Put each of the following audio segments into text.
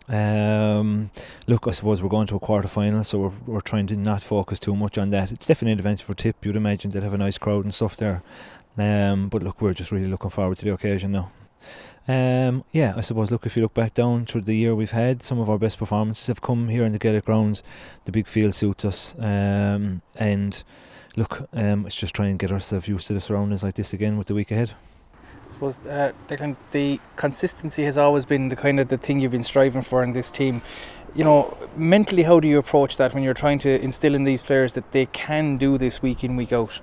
Look, I suppose we're going to a quarter final, so we're trying to not focus too much on that. It's definitely an adventure for Tip. You'd imagine they'll have a nice crowd and stuff there. But look, we're just really looking forward to the occasion now. Yeah, I suppose, look, if you look back down through the year we've had, some of our best performances have come here in the Gaelic grounds. The big field suits us, and look, it's just trying to get ourselves used to the surroundings like this again with the week ahead. I suppose Declan, the consistency has always been the kind of the thing you've been striving for in this team. Mentally, how do you approach that when you're trying to instill in these players that they can do this week in, week out?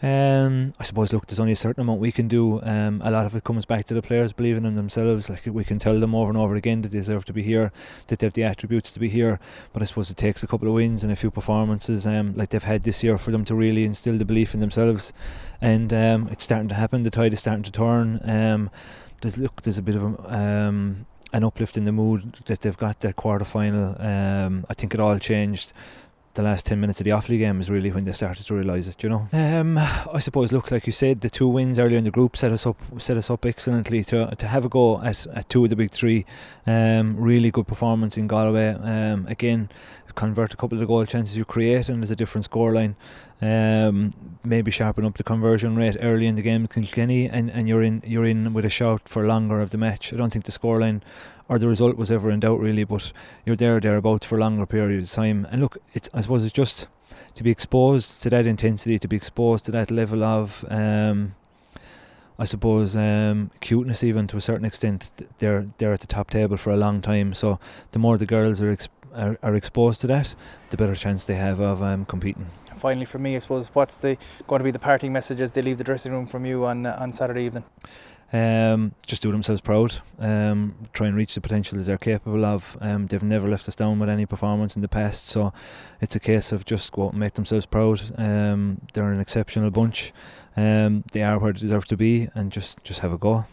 I suppose, look, there's only a certain amount we can do. A lot of it comes back to the players believing in themselves. Like, we can tell them over and over again that they deserve to be here, that they have the attributes to be here. But I suppose it takes a couple of wins and a few performances like they've had this year for them to really instill the belief in themselves. And it's starting to happen. The tide is starting to turn. There's a bit of an uplift in the mood that they've got that quarter final. I think it all changed. The last 10 minutes of the Offaly game is really when they started to realise it, I suppose, look, like you said, the 2 wins earlier in the group set us up excellently to have a go at 2 of the big 3. Really good performance in Galway. Again, convert a couple of the goal chances you create and there's a different scoreline. Maybe sharpen up the conversion rate early in the game with Kilkenny, and you're in with a shout for longer of the match. I don't think the scoreline or the result was ever in doubt really, but you're thereabouts for longer periods of time. And look, I suppose it's just to be exposed to that intensity, to be exposed to that level of cuteness, even to a certain extent. They're at the top table for a long time, so the more the girls are exposed to that, the better chance they have of competing. Finally, for me, I suppose, what's going to be the parting message as they leave the dressing room from you on Saturday evening? Just do themselves proud, try and reach the potential that they're capable of. They've never left us down with any performance in the past, so it's a case of just go out and make themselves proud. They're an exceptional bunch. They are where they deserve to be, and just have a go.